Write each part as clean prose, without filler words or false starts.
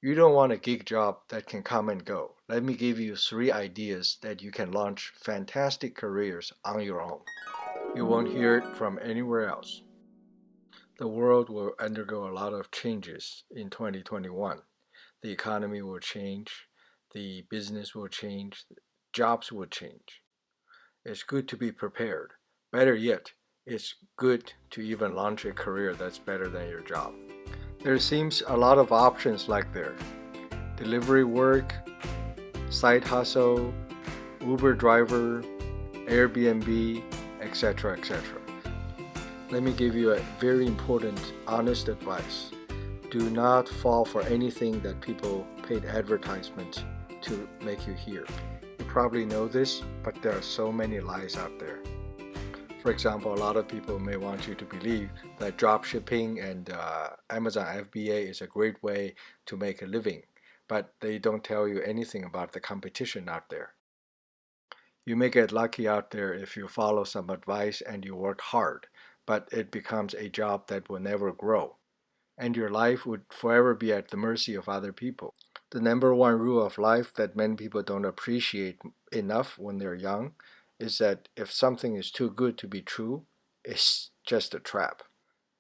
You don't want a gig job that can come and go. Let me give you three ideas that you can launch fantastic careers on your own. You won't hear it from anywhere else. The world will undergo a lot of changes in 2021. The economy will change, the business will change, jobs will change. It's good to be prepared. Better yet, it's good to even launch a career that's better than your job. There seems a lot of options like there. Delivery work, side hustle, Uber driver, Airbnb, etc., etc. Let me give you a very important, honest advice. Do not fall for anything that people paid advertisement to make you hear. You probably know this, but there are so many lies out there. For example, a lot of people may want you to believe that dropshipping and Amazon FBA is a great way to make a living, but they don't tell you anything about the competition out there. You may get lucky out there if you follow some advice and you work hard, but it becomes a job that will never grow, and your life would forever be at the mercy of other people. The number one rule of life that many people don't appreciate enough when they're young is that if something is too good to be true, it's just a trap.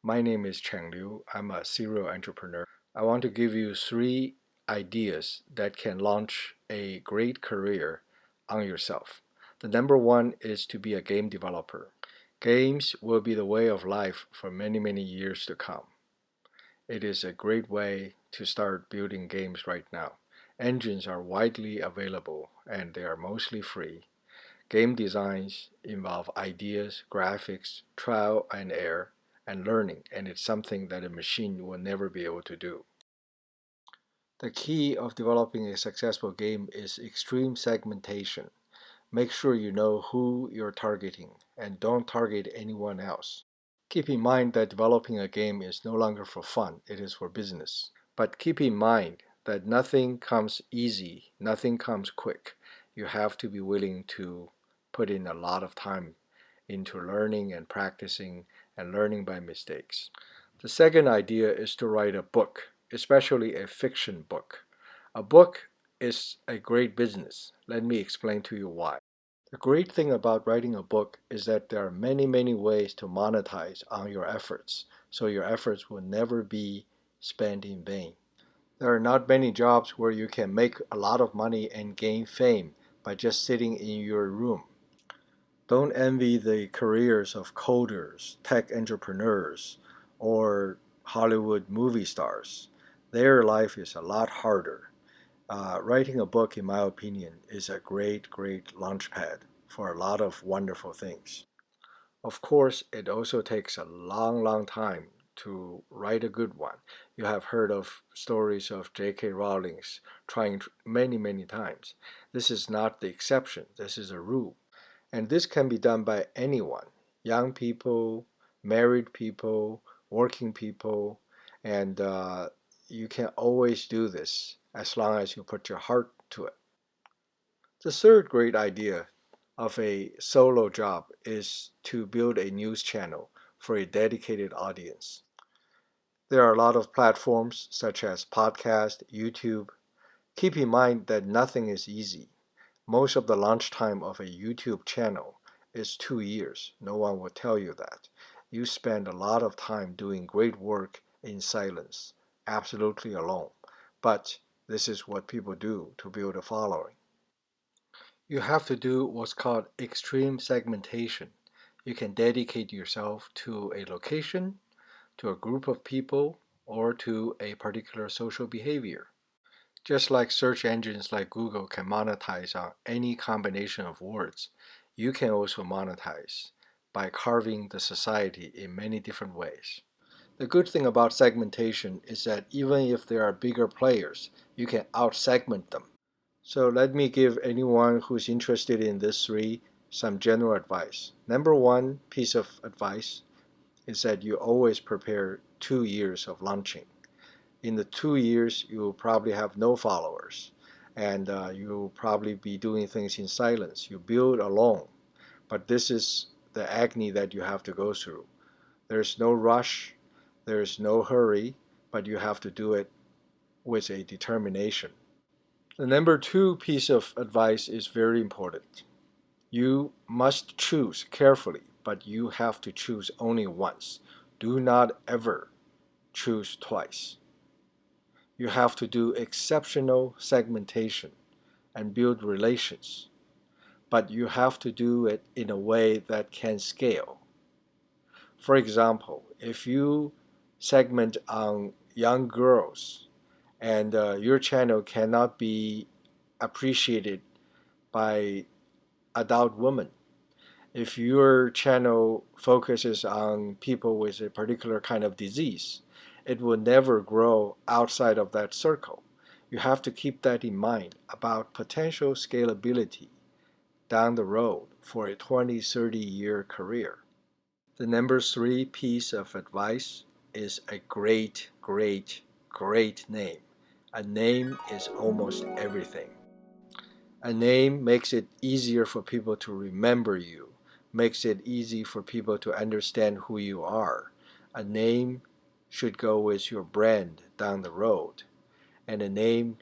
My name is Chang Liu. I'm a serial entrepreneur. I want to give you three ideas that can launch a great career on yourself. The number one is to be a game developer. Games will be the way of life for many, many years to come. It is a great way to start building games right now. Engines are widely available and they are mostly free. Game designs involve ideas, graphics, trial and error, and learning, and it's something that a machine will never be able to do. The key of developing a successful game is extreme segmentation. Make sure you know who you're targeting and don't target anyone else. Keep in mind that developing a game is no longer for fun, it is for business. But keep in mind that nothing comes easy, nothing comes quick. You have to be willing to put in a lot of time into learning and practicing and learning by mistakes. The second idea is to write a book, especially a fiction book. A book is a great business. Let me explain to you why. The great thing about writing a book is that there are many, many ways to monetize on your efforts, so your efforts will never be spent in vain. There are not many jobs where you can make a lot of money and gain fame by just sitting in your room. Don't envy the careers of coders, tech entrepreneurs, or Hollywood movie stars. Their life is a lot harder. Writing a book, in my opinion, is a great, great launchpad for a lot of wonderful things. Of course, it also takes a long, long time to write a good one. You have heard of stories of J.K. Rowling's trying many, many times. This is not the exception, this is a rule. And this can be done by anyone, young people, married people, working people, and you can always do this as long as you put your heart to it. The third great idea of a solo job is to build a news channel for a dedicated audience. There are a lot of platforms such as podcast, YouTube. Keep in mind that nothing is easy. Most of the launch time of a YouTube channel is 2 years. No one will tell you that. You spend a lot of time doing great work in silence, absolutely alone. But this is what people do to build a following. You have to do what's called extreme segmentation. You can dedicate yourself to a location, to a group of people, or to a particular social behavior. Just like search engines like Google can monetize on any combination of words, you can also monetize by carving the society in many different ways. The good thing about segmentation is that even if there are bigger players, you can out-segment them. So let me give anyone who's interested in this three some general advice. Number one piece of advice is that you always prepare 2 years of launching. In the 2 years, you will probably have no followers, and you'll probably be doing things in silence. You build alone, but this is the agony that you have to go through. There's no rush, there's no hurry, but you have to do it with a determination. The number two piece of advice is very important. You must choose carefully, but you have to choose only once. Do not ever choose twice. You have to do exceptional segmentation and build relations, but you have to do it in a way that can scale. For example, if you segment on young girls and your channel cannot be appreciated by adult women, if your channel focuses on people with a particular kind of disease, it will never grow outside of that circle. You have to keep that in mind about potential scalability down the road for a 20, 30-year career. The number three piece of advice is a great, great, great name. A name is almost everything. A name makes it easier for people to remember you, makes it easy for people to understand who you are. A name should go with your brand down the road. And a name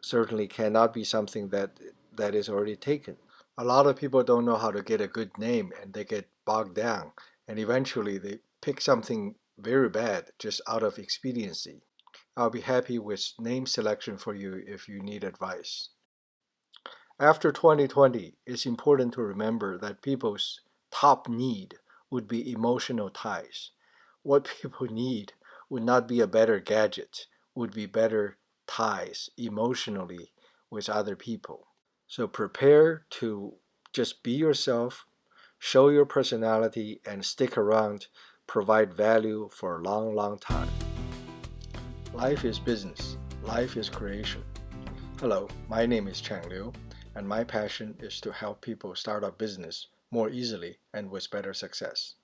certainly cannot be something that is already taken. A lot of people don't know how to get a good name and they get bogged down and eventually they pick something very bad just out of expediency. I'll be happy with name selection for you if you need advice. After 2020, it's important to remember that people's top need would be emotional ties. What people need would not be a better gadget, would be better ties emotionally with other people. So prepare to just be yourself, show your personality, and stick around, provide value for a long, long time. Life is business. Life is creation. Hello, my name is Chang Liu, and my passion is to help people start a business more easily and with better success.